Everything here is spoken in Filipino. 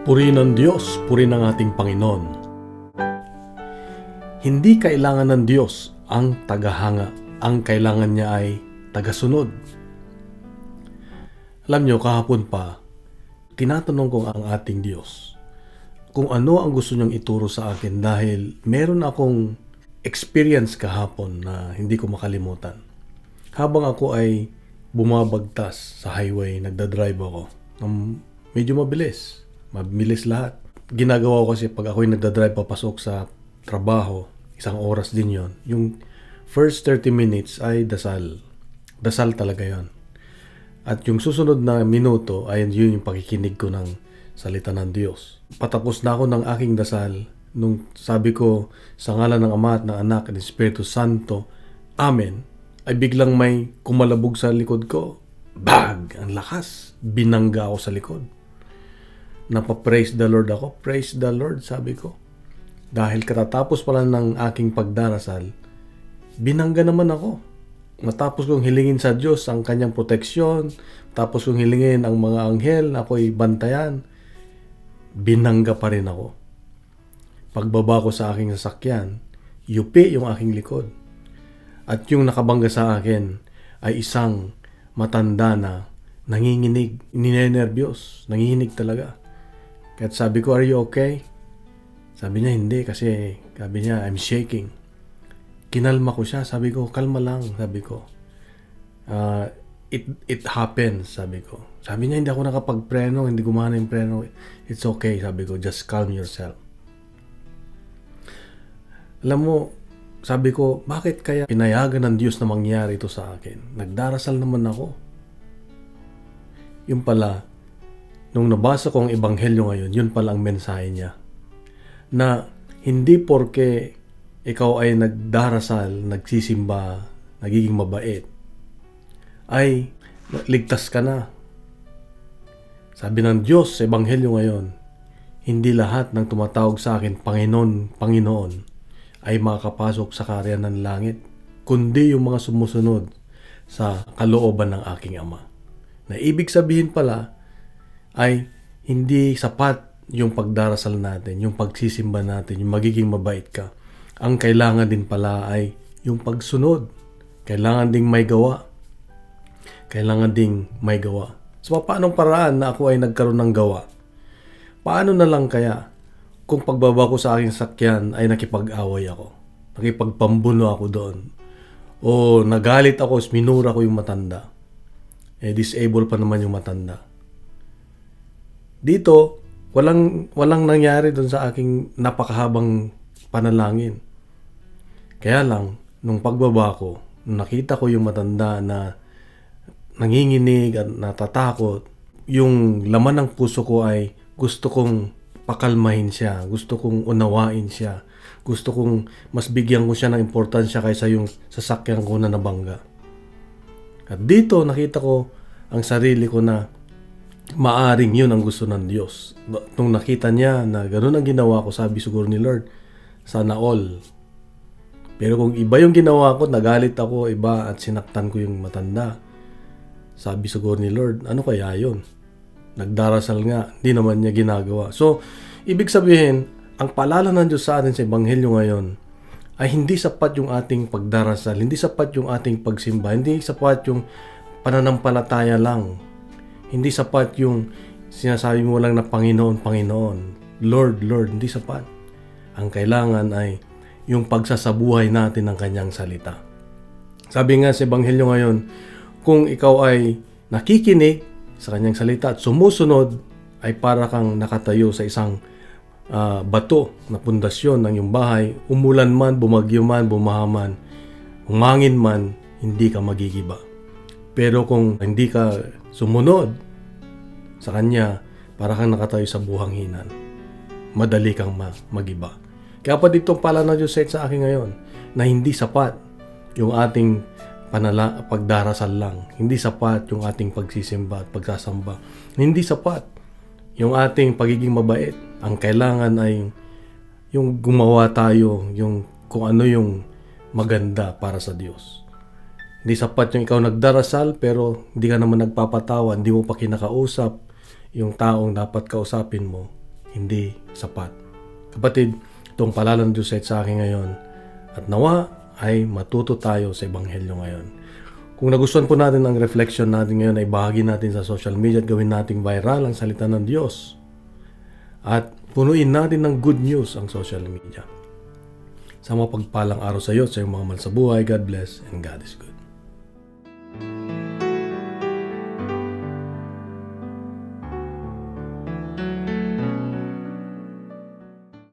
Purihin ng Diyos, purihin ng ating Panginoon. Hindi kailangan ng Diyos ang tagahanga. Ang kailangan niya ay tagasunod. Alam niyo, kahapon pa, tinatanong ko ang ating Diyos kung ano ang gusto niyang ituro sa akin dahil meron akong experience kahapon na hindi ko makalimutan. Habang ako ay bumabagtas sa highway, nagdadrive ako. Medyo mabilis. Mabilis lahat. Ginagawa ko kasi pag ako'y nagdadrive papasok sa trabaho, isang oras din yon. Yung first 30 minutes ay dasal. Dasal talaga yon. At yung susunod na minuto ay yun yung pakikinig ko ng salita ng Diyos. Patapos na ako ng aking dasal nung sabi ko sa ngalan ng Ama at ng Anak at ng Espiritu Santo, Amen, ay biglang may kumalabog sa likod ko. Bag! Ang lakas. Binangga ako sa likod. Napa-praise the Lord ako. Praise the Lord, sabi ko. Dahil katatapos pala ng aking pagdarasal, binangga naman ako. Matapos kong hilingin sa Diyos ang kanyang proteksyon, tapos kong hilingin ang mga anghel na ako'y bantayan, binangga pa rin ako. Pagbaba ko sa aking sasakyan, yupi yung aking likod. At yung nakabangga sa akin ay isang matanda na nanginginig, ninenervyos, nanginginig talaga. Kaya sabi ko, are you okay? Sabi niya, hindi kasi sabi niya, I'm shaking. Kinalma ko siya, sabi ko, kalma lang, sabi ko. It happens, sabi ko. Sabi niya, hindi ako nakapagpreno, hindi gumana yung preno. It's okay, sabi ko, just calm yourself. Alam mo, sabi ko, bakit kaya pinayagan ng Diyos na mangyari ito sa akin? Nagdarasal naman ako. Yung pala, nung nabasa ko ang ebanghelyo ngayon, yun pala ang mensahe niya. Na hindi porke ikaw ay nagdarasal, nagsisimba, nagiging mabait, ay ligtas ka na. Sabi ng Diyos sa ebanghelyo ngayon, hindi lahat ng tumatawag sa akin, Panginoon, Panginoon, ay makakapasok sa kaharian ng langit, kundi yung mga sumusunod sa kalooban ng aking Ama. Na ibig sabihin pala ay hindi sapat yung pagdarasal natin, yung pagsisimba natin, yung magiging mabait ka. Ang kailangan din pala ay yung pagsunod. Kailangan ding may gawa. Kailangan ding may gawa. So, paanong paraan na ako ay nagkaroon ng gawa? Paano na lang kaya kung pagbaba ko sa aking sakyan ay nakipag-away ako? Nakipagpambuno ako doon. O nagalit ako, minura ko yung matanda. Disable pa naman yung matanda. Dito, walang nangyari doon sa aking napakahabang panalangin. Kaya lang, nung pagbaba ko, nung nakita ko yung matanda na nanginginig at natatakot, yung laman ng puso ko ay gusto kong pakalmahin siya, gusto kong unawain siya, gusto kong mas bigyan ko siya ng importansya kaysa yung sasakyan ko na nabangga. At dito, nakita ko ang sarili ko na maaring yun ang gusto ng Diyos. Nung nakita niya na gano'n ang ginawa ko, sabi siguro ni Lord, sana all. Pero kung iba yung ginawa ko, nagalit ako, iba at sinaktan ko yung matanda, sabi siguro ni Lord, ano kaya yun? Nagdarasal nga, di naman niya ginagawa. So, ibig sabihin, ang paalala ng Diyos sa atin sa Ebanghelyo ngayon ay hindi sapat yung ating pagdarasal, hindi sapat yung ating pagsimba, hindi sapat yung pananampalataya lang. Hindi sapat yung sinasabi mo lang na Panginoon, Panginoon, Lord, Lord, hindi sapat. Ang kailangan ay yung pagsasabuhay natin ng kanyang salita. Sabi nga sa Ebanghelyo ngayon, kung ikaw ay nakikinig sa kanyang salita at sumusunod, ay para kang nakatayo sa isang bato na pundasyon ng iyong bahay. Umulan man, bumagyo man, bumahaman, umangin man, hindi ka magigiba. Pero kung hindi ka sumunod sa kanya, para kang nakatayo sa buhanghinan, madali kang magiba. Kaya pa dito pala na Diyos sa akin ngayon, na hindi sapat yung ating pagdarasal lang. Hindi sapat yung ating pagsisimba at pagsasamba. Hindi sapat yung ating pagiging mabait. Ang kailangan ay yung gumawa tayo, yung kung ano yung maganda para sa Diyos. Hindi sapat yung ikaw nagdarasal pero hindi ka naman nagpapatawa, hindi mo pa kinakausap yung taong dapat kausapin mo. hindi sapat. Kapatid, itong paalala ng Diyos sa akin ngayon, at nawa ay matuto tayo sa Ebanghelyo ngayon. Kung nagustuhan po natin ang reflection natin ngayon, ay bahagi natin sa social media at gawin nating viral ang salita ng Diyos. At punuin natin ng good news ang social media. Sa mapagpalang araw sa iyo, sa iyong mga mahal sa buhay, God bless and God is good.